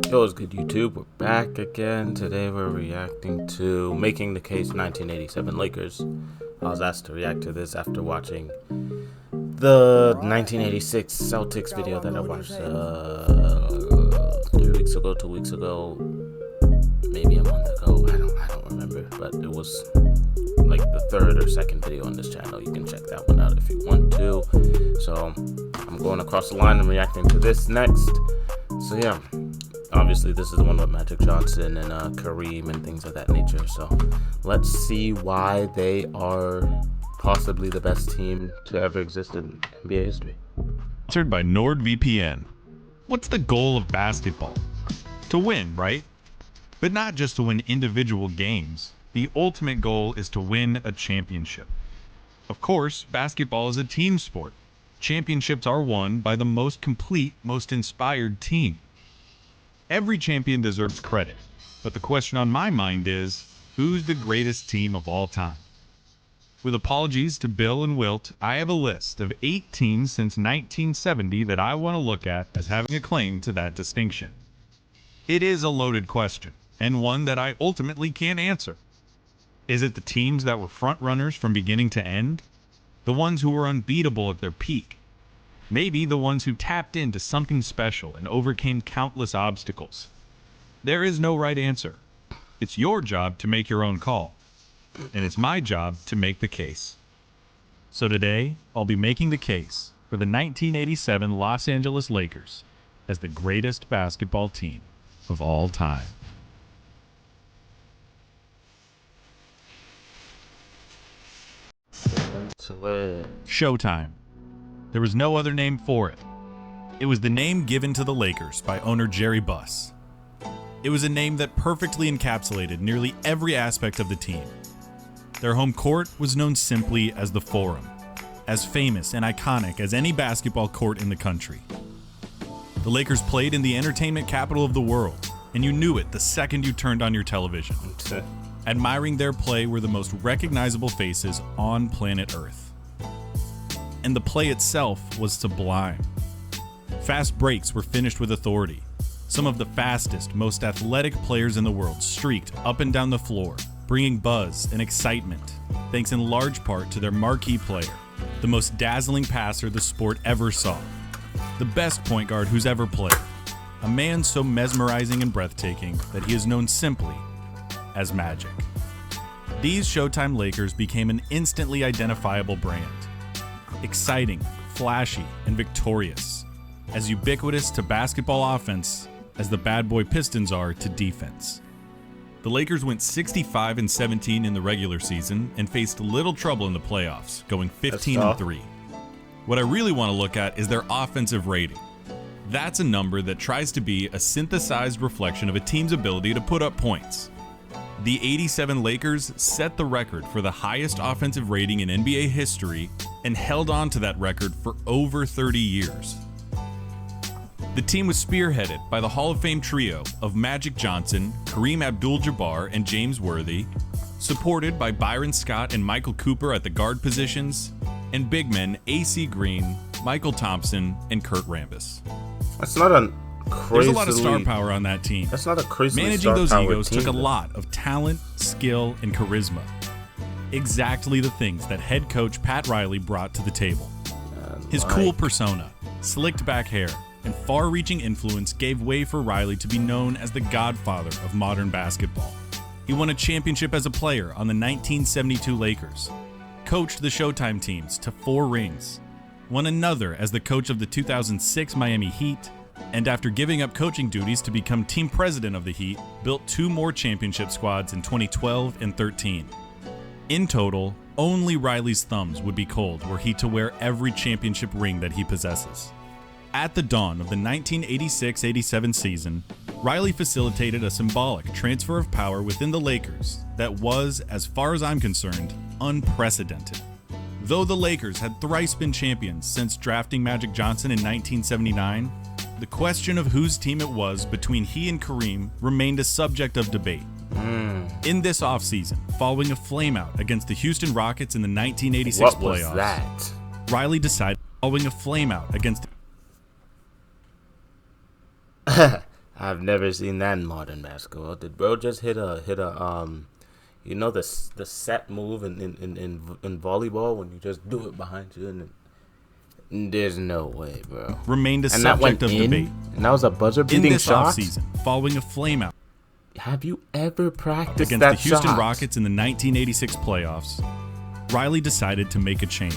Yo, what's good, YouTube? We're back again. Today we're reacting to Making the Case 1987 Lakers. I was asked to react to this after watching the 1986 Celtics video that I watched 3 weeks ago, 2 weeks ago, maybe a month ago. I don't remember, but it was like the third or second video on this channel. You can check that one out if you want to. So I'm going across the line and reacting to this next. So yeah, obviously this is the one with Magic Johnson and Kareem and things of that nature. So let's see why they are possibly the best team to ever exist in NBA history. Sponsored by NordVPN. What's the goal of basketball? To win, right? But not just to win individual games. The ultimate goal is to win a championship. Of course, basketball is a team sport. Championships are won by the most complete, most inspired team. Every champion deserves credit, but the question on my mind is, who's the greatest team of all time? With apologies to Bill and Wilt, I have a list of 8 teams since 1970 that I want to look at as having a claim to that distinction. It is a loaded question, and one that I ultimately can't answer. Is it the teams that were front runners from beginning to end? The ones who were unbeatable at their peak? Maybe the ones who tapped into something special and overcame countless obstacles? There is no right answer. It's your job to make your own call, and it's my job to make the case. So today, I'll be making the case for the 1987 Los Angeles Lakers as the greatest basketball team of all time. Showtime. There was no other name for it. It was the name given to the Lakers by owner Jerry Buss. It was a name that perfectly encapsulated nearly every aspect of the team. Their home court was known simply as the Forum, as famous and iconic as any basketball court in the country. The Lakers played in the entertainment capital of the world, and you knew it the second you turned on your television. Admiring their play were the most recognizable faces on planet Earth. And the play itself was sublime. Fast breaks were finished with authority. Some of the fastest, most athletic players in the world streaked up and down the floor, bringing buzz and excitement, thanks in large part to their marquee player, the most dazzling passer the sport ever saw, the best point guard who's ever played, a man so mesmerizing and breathtaking that he is known simply as Magic. These Showtime Lakers became an instantly identifiable brand. Exciting, flashy, and victorious. As ubiquitous to basketball offense as the bad boy Pistons are to defense. The Lakers went 65-17 in the regular season and faced little trouble in the playoffs, going 15-3. What I really want to look at is their offensive rating. That's a number that tries to be a synthesized reflection of a team's ability to put up points. The 87 Lakers set the record for the highest offensive rating in NBA history and held on to that record for over 30 years. The team was spearheaded by the Hall of Fame trio of Magic Johnson, Kareem Abdul-Jabbar, and James Worthy, supported by Byron Scott and Michael Cooper at the guard positions, and big men AC Green, Michael Thompson, and Kurt Rambis. That's not a crazily... There's a lot of star power on that team. That's not a crazy Managing those egos took a lot of talent, skill, and charisma. Exactly the things that head coach Pat Riley brought to the table. His cool persona, slicked back hair, and far-reaching influence gave way for Riley to be known as the godfather of modern basketball. He won a championship as a player on the 1972 Lakers, coached the Showtime teams to 4 rings, won another as the coach of the 2006 Miami Heat, and after giving up coaching duties to become team president of the Heat, built 2 more championship squads in 2012 and 13. In total, only Riley's thumbs would be cold were he to wear every championship ring that he possesses. At the dawn of the 1986-87 season, Riley facilitated a symbolic transfer of power within the Lakers that was, as far as I'm concerned, unprecedented. Though the Lakers had thrice been champions since drafting Magic Johnson in 1979, the question of whose team it was between he and Kareem remained a subject of debate. In this offseason, following a flameout against the Houston Rockets in the 1986 playoffs, was that? Riley decided following a flameout against I've never seen that in modern basketball. Did bro just hit a you know the set move in volleyball when you just do it behind you and there's no way, bro. Remained a And that subject went of in, debate and that was a buzzer in beating this shot. offseason following a flameout Have you ever practiced against that the Houston shot? Rockets in the 1986 playoffs. Riley decided to make a change.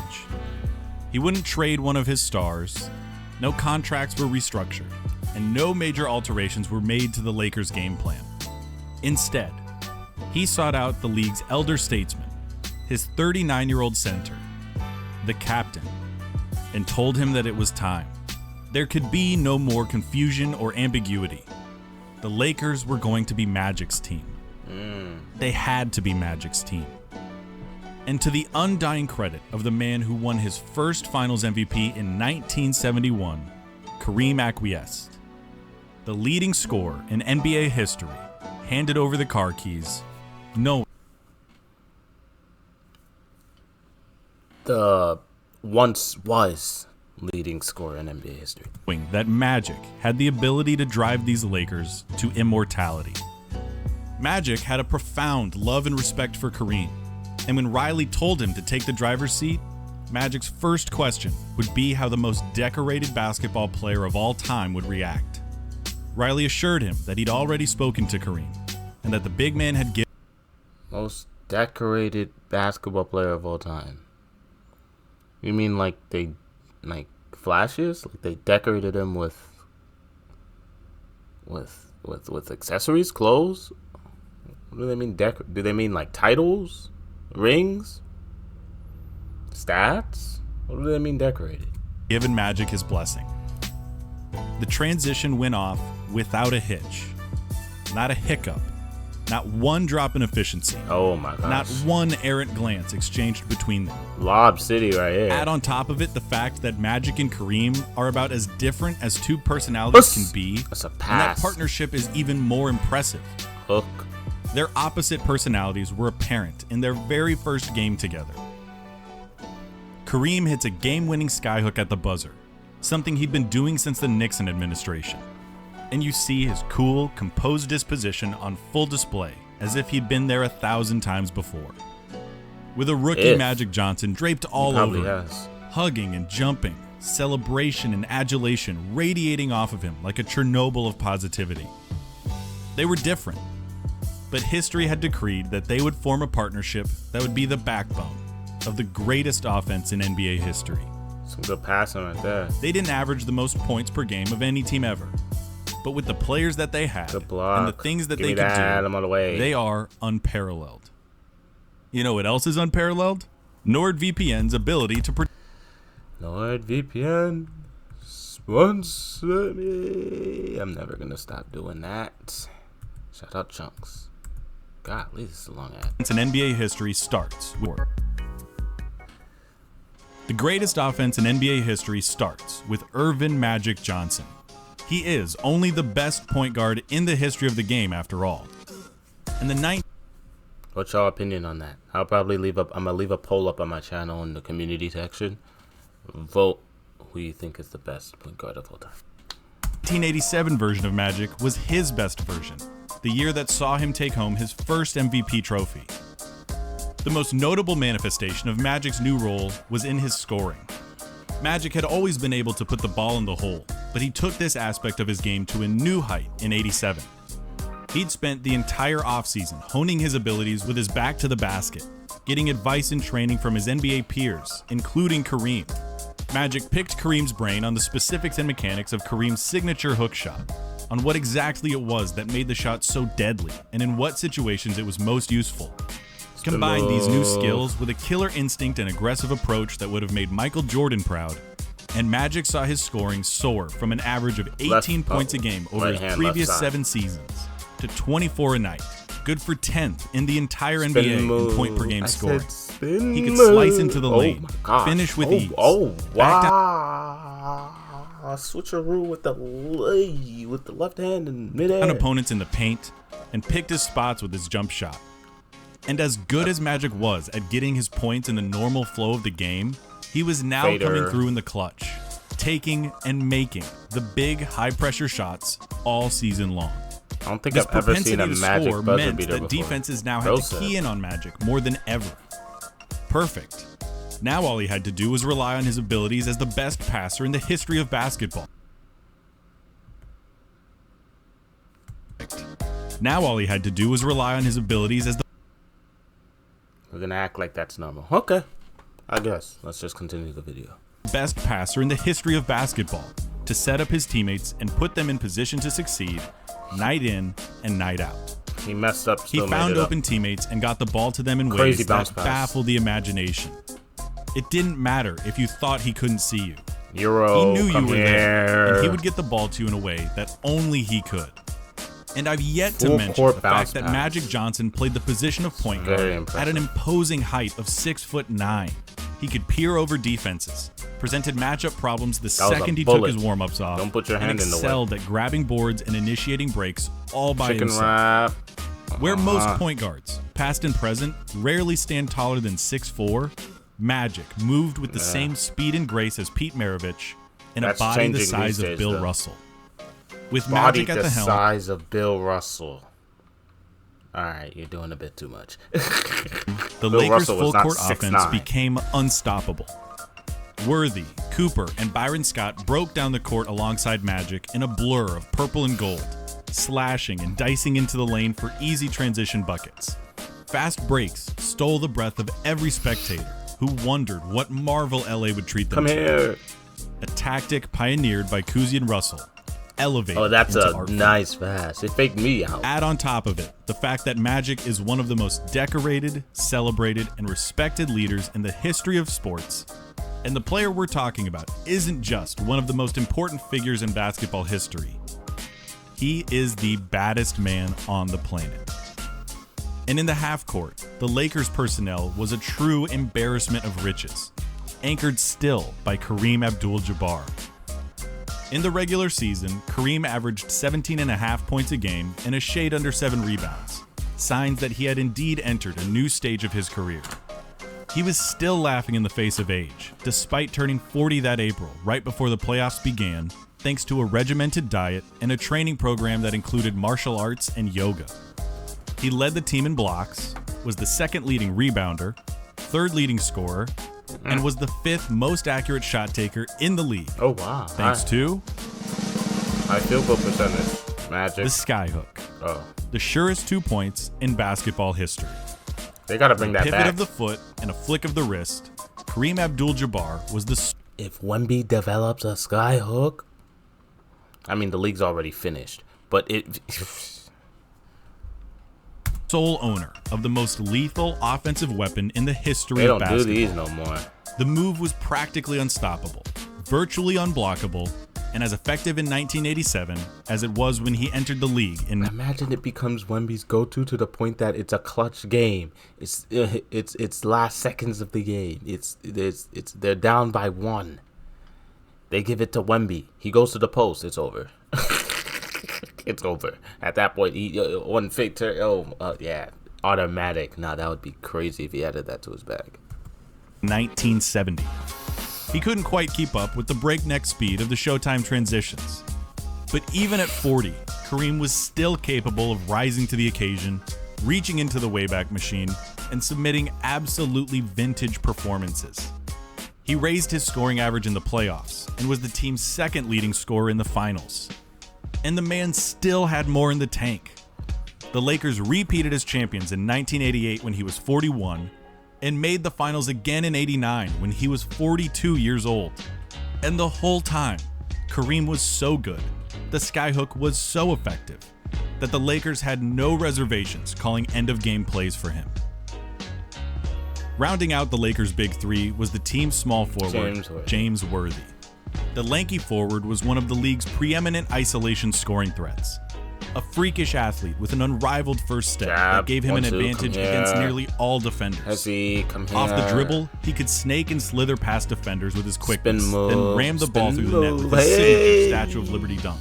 He wouldn't trade one of his stars, no contracts were restructured, and no major alterations were made to the Lakers' game plan. Instead, he sought out the league's elder statesman, his 39-year-old center, the captain, and told him that it was time. There could be no more confusion or ambiguity. The Lakers were going to be Magic's team. They had to be Magic's team. And to the undying credit of the man who won his first Finals MVP in 1971, Kareem acquiesced. The leading scorer in NBA history handed over the car keys, knowing The once was leading scorer in NBA history. that Magic had the ability to drive these Lakers to immortality. Magic had a profound love and respect for Kareem, and when Riley told him to take the driver's seat, Magic's first question would be how the most decorated basketball player of all time would react. Riley assured him that he'd already spoken to Kareem, and that the big man had given Most decorated basketball player of all time. You mean like flashes? Like they decorated him with accessories, clothes? What do they mean do they mean like titles? Rings? Stats? What do they mean decorated? Magic his blessing. The transition went off without a hitch, not a hiccup, not one drop in efficiency, Oh my gosh. not one errant glance exchanged between them. Lob City right here. Add on top of it the fact that Magic and Kareem are about as different as two personalities can be, That's a and that pass. partnership is even more impressive. Hook. Their opposite personalities were apparent in their very first game together. Kareem hits a game-winning skyhook at the buzzer, something he'd been doing since the Nixon administration. And you see his cool, composed disposition on full display, as if he'd been there 1,000 times before. With a rookie If. Magic Johnson draped all Probably over him, has. hugging and jumping, celebration and adulation radiating off of him like a Chernobyl of positivity. They were different, but history had decreed that they would form a partnership that would be the backbone of the greatest offense in NBA history. Some good passing right there. They didn't average the most points per game of any team ever, but with the players that they had Good block. and the things that Give they me could that. do, I'm on the way. they are unparalleled. You know what else is unparalleled? NordVPN's ability to protect NordVPN sponsor me. I'm never gonna stop doing that. Shout out Chunks. Golly, this is a long ad. in NBA history starts with the greatest offense in NBA history starts with Earvin Magic Johnson. He is only the best point guard in the history of the game after all. And the What's your opinion on that? I'll probably I'm gonna leave a poll up on my channel in the community section. Vote who you think is the best point guard of all time. 1987 version of Magic was his best version, the year that saw him take home his first MVP trophy. The most notable manifestation of Magic's new role was in his scoring. Magic had always been able to put the ball in the hole, but he took this aspect of his game to a new height in '87. He'd spent the entire offseason honing his abilities with his back to the basket, getting advice and training from his NBA peers, including Kareem. Magic picked Kareem's brain on the specifics and mechanics of Kareem's signature hook shot, on what exactly it was that made the shot so deadly, and in what situations it was most useful. Combine these new skills with a killer instinct and aggressive approach that would have made Michael Jordan proud, and Magic saw his scoring soar from an average of 18 points a game over right his hand, previous left side. 7 seasons to 24 a night, good for 10th in the entire Spin NBA in move. point per game I scoring. said spin He could move. slice into the lane, my gosh. finish with ease. Oh back down- wow! Switcheroo with the left hand in midair. on opponents in the paint, and picked his spots with his jump shot. And as good as Magic was at getting his points in the normal flow of the game, he was now Fader. coming through in the clutch, taking and making the big high-pressure shots all season long. I don't think This I've ever seen propensity a to Magic score buzzer meant beater that before. defenses now had Well to said. key in on Magic more than ever. Perfect. Now all he had to do was rely on his abilities as the best passer in the history of basketball. Now all he had to do was rely on his abilities as the We're gonna act like that's normal. Okay, I guess. Let's just continue the video. best passer in the history of basketball to set up his teammates and put them in position to succeed night in and night out. He messed up. He Still found made it open teammates and got the ball to them in Crazy ways bounce that pass. baffled the imagination. It didn't matter if you thought he couldn't see you. up. Euro, He knew you come were there, and he here. would get the ball to you in a way that only he could. And I've yet to Full mention court the bounce fact that pass. Magic Johnson played the position of point guard Very at impressive. an imposing height of 6'9". He could peer over defenses, presented matchup problems the was a second he took bullet. his warm-ups off, Don't put your hand and in the way. excelled at grabbing boards and initiating breaks all by Chicken himself. wrap. Where most point guards, past and present, rarely stand taller than 6'4", Magic moved with the same speed and grace as Pete Maravich and a That's body the changing size these of days, Bill though. Russell. With Body Magic at the the helm, size of Bill Russell. All right, you're doing a bit too much. the Bill Lakers' Russell was not full-court offense 6'9". became unstoppable. Worthy, Cooper, and Byron Scott broke down the court alongside Magic in a blur of purple and gold, slashing and dicing into the lane for easy transition buckets. Fast breaks stole the breath of every spectator who wondered what marvel LA would treat them Come to. here. A tactic pioneered by Cousy and Russell, elevated Oh, that's into a art. nice pass. It faked me out. Add on top of it the fact that Magic is one of the most decorated, celebrated, and respected leaders in the history of sports. And the player we're talking about isn't just one of the most important figures in basketball history. He is the baddest man on the planet. And in the half court, the Lakers personnel was a true embarrassment of riches, anchored still by Kareem Abdul-Jabbar. In the regular season, Kareem averaged 17.5 points a game and a shade under 7 rebounds, signs that he had indeed entered a new stage of his career. He was still laughing in the face of age, despite turning 40 that April, right before the playoffs began, thanks to a regimented diet and a training program that included martial arts and yoga. He led the team in blocks, was the second leading rebounder, third leading scorer, and was the 5th most accurate shot taker in the league, Oh, wow. thanks to High field goal percentage. Magic. the skyhook, Oh, the surest 2 points in basketball history. they got to bring that Pivot back. of the foot and a flick of the wrist, Kareem Abdul-Jabbar was the If Wemby develops a sky hook, I mean, the league's already finished, but it. sole owner of the most lethal offensive weapon in the history They of don't do basketball. these no more. The move was practically unstoppable, virtually unblockable, and as effective in 1987 as it was when he entered the league in Imagine it becomes Wemby's go-to to the point that it's a clutch game. It's last seconds of the game. It's they're down by 1. They give it to Wemby. He goes to the post. It's over. It's over. At that point, he one fake turn. Yeah, automatic. Nah, that would be crazy if he added that to his bag. 1970. He couldn't quite keep up with the breakneck speed of the Showtime transitions. But even at 40, Kareem was still capable of rising to the occasion, reaching into the Wayback Machine, and submitting absolutely vintage performances. He raised his scoring average in the playoffs and was the team's second leading scorer in the finals. And the man still had more in the tank. The Lakers repeated as champions in 1988 when he was 41, and made the finals again in 89 when he was 42 years old. And the whole time, Kareem was so good, the skyhook was so effective, that the Lakers had no reservations calling end-of-game plays for him. Rounding out the Lakers' big three was the team's small forward, James Worthy. The lanky forward was one of the league's preeminent isolation scoring threats. A freakish athlete with an unrivaled first step that gave him an advantage against nearly all defenders. Come here. Off the dribble, he could snake and slither past defenders with his quickness, move, then ram the ball spin through the net with move. his signature Hey! Statue of Liberty dunk.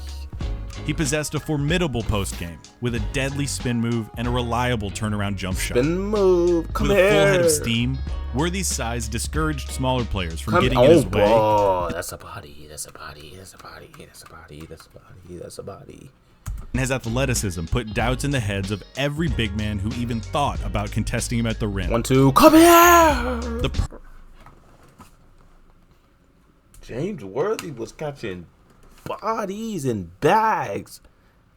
He possessed a formidable post game with a deadly spin move and a reliable turnaround jump shot. Spin move. Come With a full here. head of steam, Worthy's size discouraged smaller players from getting in his way. Oh, that's a body. That's a body. That's a body. That's a body. That's a body. That's a body. And his athleticism put doubts in the heads of every big man who even thought about contesting him at the rim. 1-2, come here! James Worthy was catching bodies and bags.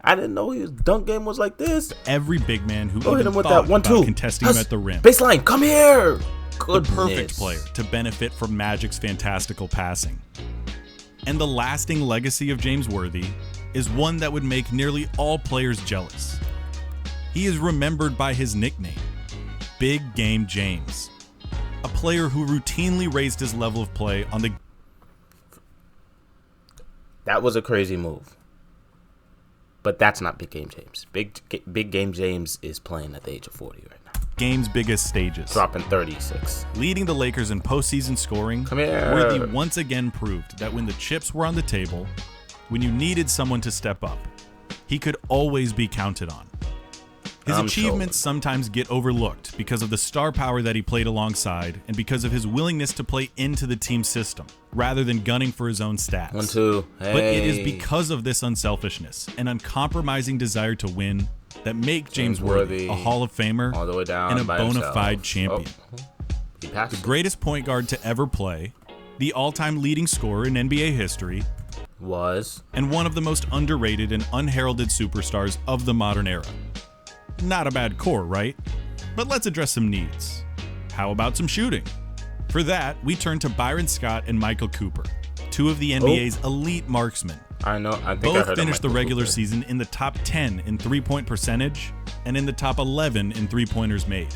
I didn't know his dunk game was like this. Every big man who Go hit even him with thought that 1-2. about contesting him at the rim. Baseline, come here! The perfect player to benefit from Magic's fantastical passing. And the lasting legacy of James Worthy is one that would make nearly all players jealous. He is remembered by his nickname, Big Game James, a player who routinely raised his level of play on the... That was a crazy move. But that's not Big Game James. Big Game James is playing at the age of 40 right now. Game's biggest stages. Dropping 36. Leading the Lakers in postseason scoring, Come here. Worthy once again proved that when the chips were on the table, when you needed someone to step up, he could always be counted on. His achievements sometimes get overlooked because of the star power that he played alongside and because of his willingness to play into the team system rather than gunning for his own stats. 1-2. Hey. But it is because of this unselfishness and uncompromising desire to win that make James Worthy a Hall of Famer all the way down and a by bona himself. fide champion. He passed The greatest point guard to ever play, the all-time leading scorer in NBA history, and one of the most underrated and unheralded superstars of the modern era. Not a bad core, right? But let's address some needs. How about some shooting? For that, we turn to Byron Scott and Michael Cooper, two of the NBA's elite marksmen. I know. I think Both finished the regular season in the top 10 in three-point percentage and in the top 11 in three-pointers made.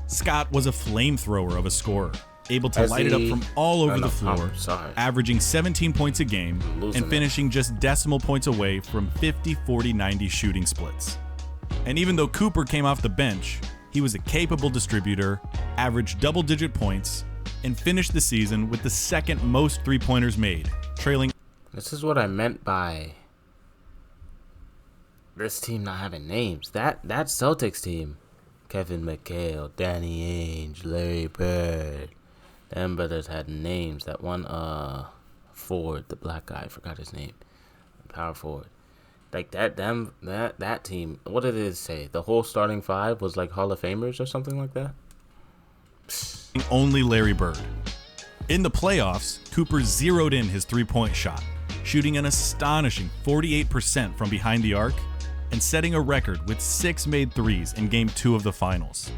Scott was a flamethrower of a scorer, able to light it up from all over the floor, averaging 17 points a game and finishing just decimal points away from 50, 40, 90 shooting splits. And even though Cooper came off the bench, he was a capable distributor, averaged double-digit points, and finished the season with the second most three-pointers made, trailing... This is what I meant by this team not having names. That Celtics team, Kevin McHale, Danny Ainge, Larry Bird, them brothers had names. That one forward, the black guy, I forgot his name, power forward. Like that team, what did it say? The whole starting five was like Hall of Famers or something like that? Only Larry Bird. In the playoffs, Cooper zeroed in his three-point shot, shooting an astonishing 48% from behind the arc and setting a record with 6 made threes in Game 2 of the finals.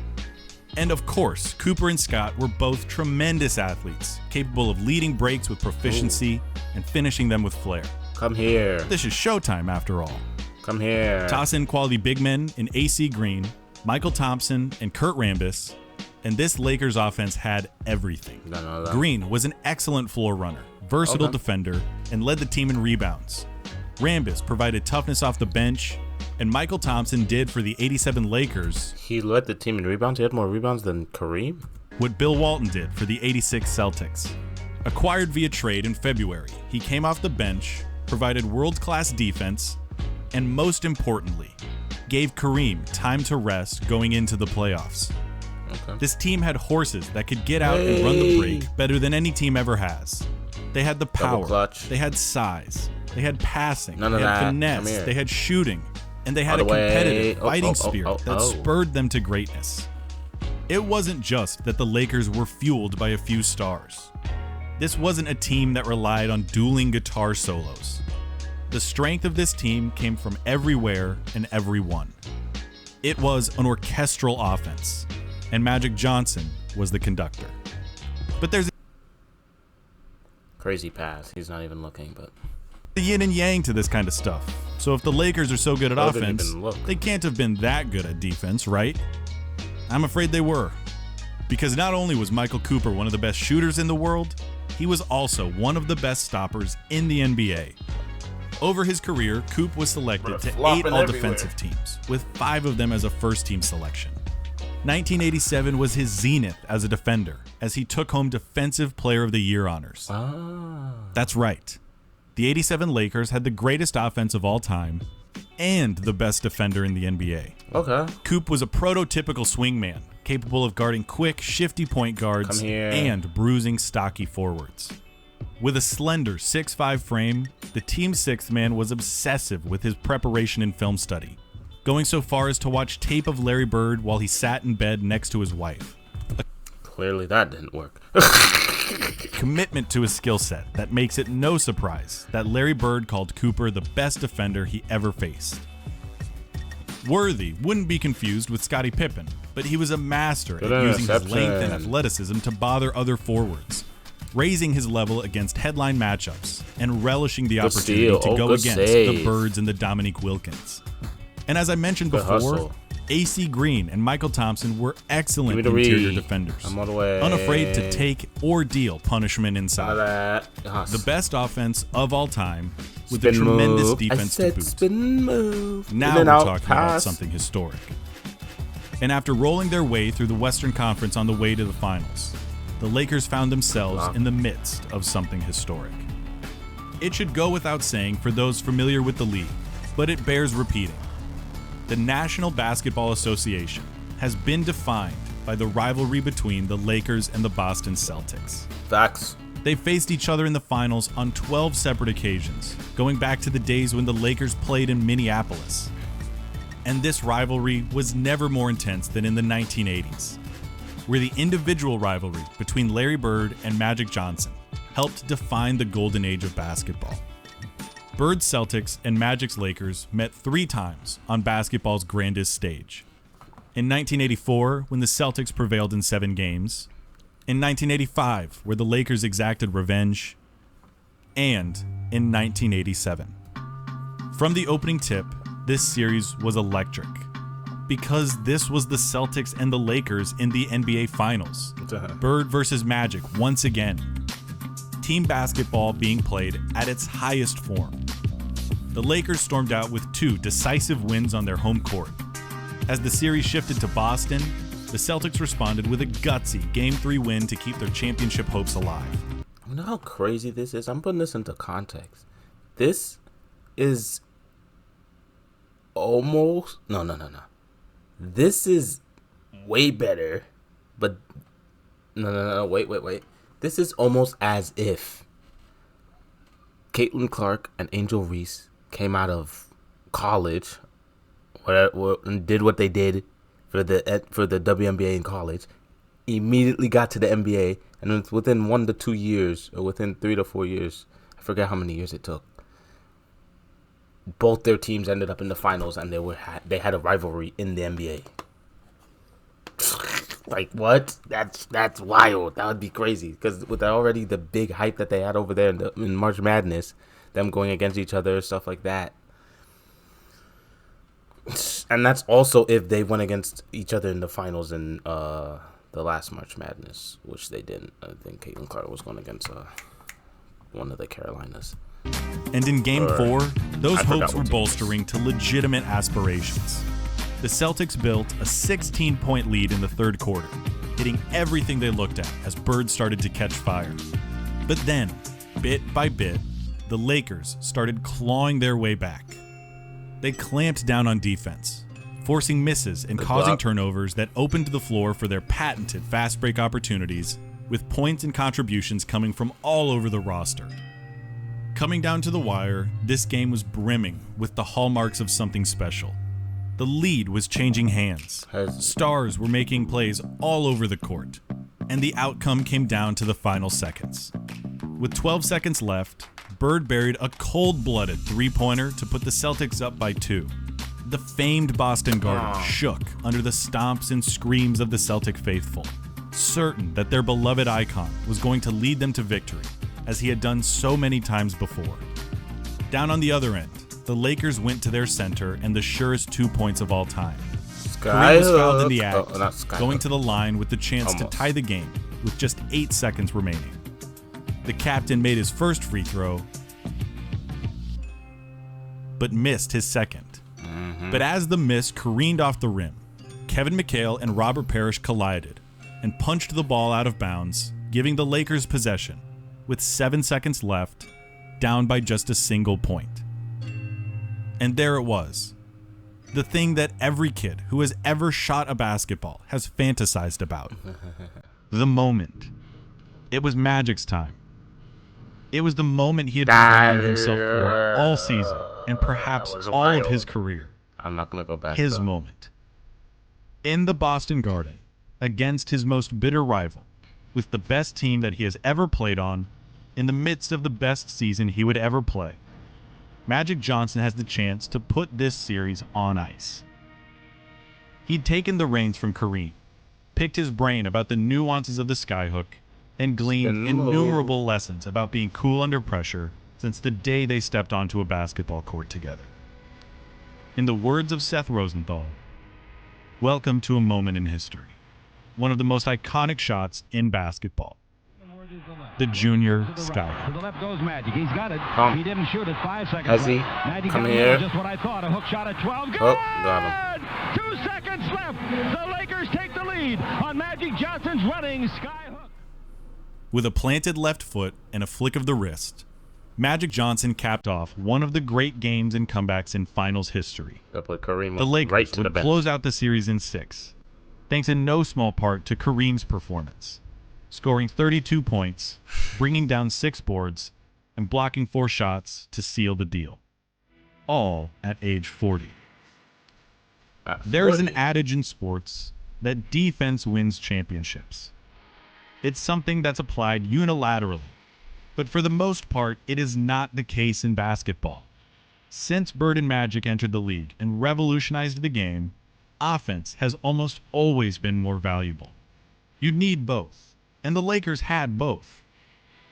And of course, Cooper and Scott were both tremendous athletes, capable of leading breaks with proficiency and finishing them with flair. Come here. This is Showtime after all. Come here. Toss in quality big men in AC Green, Michael Thompson, and Kurt Rambis, and this Lakers offense had everything. Green was an excellent floor runner, versatile defender, and led the team in rebounds. Rambis provided toughness off the bench, and Michael Thompson did for the '87 Lakers. He led the team in rebounds. He had more rebounds than Kareem. What Bill Walton did for the '86 Celtics. Acquired via trade in February, he came off the bench, provided world-class defense, and most importantly, gave Kareem time to rest going into the playoffs. Okay. This team had horses that could get out and run the break better than any team ever has. They had the power, they had size, they had passing, they had finesse, they had shooting, and they had a competitive fighting spirit that spurred them to greatness. It wasn't just that the Lakers were fueled by a few stars. This wasn't a team that relied on dueling guitar solos. The strength of this team came from everywhere and everyone. It was an orchestral offense, and Magic Johnson was the conductor. But there's a crazy pass. He's not even looking, but the yin and yang to this kind of stuff. So if the Lakers are so good at offense, they can't have been that good at defense, right? I'm afraid they were. Because not only was Michael Cooper one of the best shooters in the world, he was also one of the best stoppers in the NBA. Over his career, Coop was selected to 8 all-defensive teams, with 5 of them as a first-team selection. 1987 was his zenith as a defender, as he took home Defensive Player of the Year honors. That's right. The '87 Lakers had the greatest offense of all time and the best defender in the NBA. Okay. Coop was a prototypical swingman, capable of guarding quick, shifty point guards and bruising, stocky forwards. With a slender 6'5" frame, the team's sixth man was obsessive with his preparation and film study, going so far as to watch tape of Larry Bird while he sat in bed next to his wife. Clearly that didn't work. Commitment to his skill set that makes it no surprise that Larry Bird called Cooper the best defender he ever faced. Worthy wouldn't be confused with Scottie Pippen, but he was a master at using his length and athleticism to bother other forwards, raising his level against headline matchups and relishing the opportunity to go against the Birds and the Dominique Wilkins. And as I mentioned before, AC Green and Michael Thompson were excellent interior defenders, unafraid to take or deal punishment inside. The best offense of all time with a tremendous defense to boot. Now we're talking about something historic. And after rolling their way through the Western Conference on the way to the finals, the Lakers found themselves in the midst of something historic. It should go without saying for those familiar with the league, but it bears repeating. The National Basketball Association has been defined by the rivalry between the Lakers and the Boston Celtics. Facts. They faced each other in the finals on 12 separate occasions, going back to the days when the Lakers played in Minneapolis. And this rivalry was never more intense than in the 1980s, where the individual rivalry between Larry Bird and Magic Johnson helped define the golden age of basketball. Bird's Celtics and Magic's Lakers met 3 times on basketball's grandest stage. In 1984, when the Celtics prevailed in 7 games, in 1985, where the Lakers exacted revenge, and in 1987. From the opening tip, this series was electric, because this was the Celtics and the Lakers in the NBA Finals. Bird versus Magic once again. Team basketball being played at its highest form. The Lakers stormed out with 2 decisive wins on their home court. As the series shifted to Boston, the Celtics responded with a gutsy Game 3 win to keep their championship hopes alive. You know how crazy this is? I'm putting this into context. This is almost... No. This is way better, but... No, wait. This is almost as if Caitlin Clark and Angel Reese came out of college and did what they did for the WNBA in college, immediately got to the NBA, and within 1 to 2 years, or within 3 to 4 years, I forget how many years it took, both their teams ended up in the finals, and they had a rivalry in the NBA. Like, what? That's wild. That would be crazy. Because with already the big hype that they had over there in March Madness, them going against each other, stuff like that. And that's also if they went against each other in the finals in the last March Madness, which they didn't. I think Caitlin Clark was going against one of the Carolinas. And in Game 4, those hopes were bolstering to legitimate aspirations. The Celtics built a 16-point lead in the third quarter, hitting everything they looked at as Bird started to catch fire. But then, bit by bit, the Lakers started clawing their way back. They clamped down on defense, forcing misses and causing turnovers that opened the floor for their patented fast break opportunities, with points and contributions coming from all over the roster. Coming down to the wire, this game was brimming with the hallmarks of something special. The lead was changing hands. Stars were making plays all over the court, and the outcome came down to the final seconds. With 12 seconds left, Bird buried a cold-blooded 3-pointer to put the Celtics up by 2. The famed Boston Garden shook under the stomps and screams of the Celtic faithful, certain that their beloved icon was going to lead them to victory, as he had done so many times before. Down on the other end, the Lakers went to their center and the surest 2 points of all time. Kareem was fouled in the act, going to the line with the chance to tie the game with just 8 seconds remaining. The captain made his first free throw, but missed his second. But as the miss careened off the rim, Kevin McHale and Robert Parrish collided and punched the ball out of bounds, giving the Lakers possession, with 7 seconds left, down by just a single point. And there it was. The thing that every kid who has ever shot a basketball has fantasized about. The moment. It was Magic's time. It was the moment he had been training himself for all season, and perhaps all of his career. I'm not gonna go back. His moment. In the Boston Garden, against his most bitter rival, with the best team that he has ever played on, in the midst of the best season he would ever play, Magic Johnson has the chance to put this series on ice. He'd taken the reins from Kareem, picked his brain about the nuances of the skyhook, and gleaned innumerable lessons about being cool under pressure since the day they stepped onto a basketball court together. In the words of Seth Rosenthal, welcome to a moment in history. One of the most iconic shots in basketball. The junior skyhook. To the left goes Magic. He's got it. He didn't shoot it. 5 seconds Has he? left. Magic Come got here. Just what I thought. A hook shot at 12. Good! Oh, got him. 2 seconds left. The Lakers take the lead on Magic Johnson's running skyhook. With a planted left foot and a flick of the wrist, Magic Johnson capped off one of the great games and comebacks in finals history. They'll put Kareem The Lakers right to the would bench. close out the series in 6, thanks in no small part to Kareem's performance, scoring 32 points, bringing down 6 boards, and blocking 4 shots to seal the deal. All at age 40. There is an adage in sports that defense wins championships. It's something that's applied unilaterally, but for the most part, it is not the case in basketball. Since Bird and Magic entered the league and revolutionized the game, offense has almost always been more valuable. You need both, and the Lakers had both.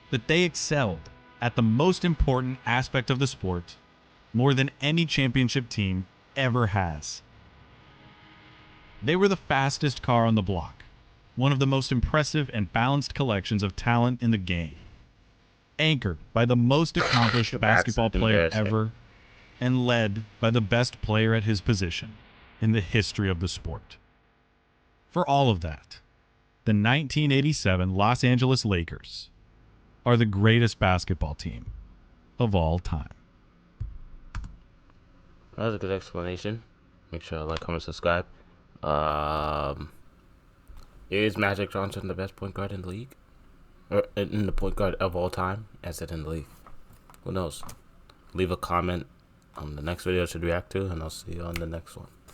But they excelled at the most important aspect of the sport more than any championship team ever has. They were the fastest car on the block, one of the most impressive and balanced collections of talent in the game, anchored by the most accomplished basketball player ever, and led by the best player at his position in the history of the sport. For all of that, the 1987 Los Angeles Lakers are the greatest basketball team of all time. That was a good explanation. Make sure to like, comment, subscribe. Is Magic Johnson the best point guard in the league? Or in the point guard of all time? As it in the league? Who knows? Leave a comment on the next video I should react to, and I'll see you on the next one.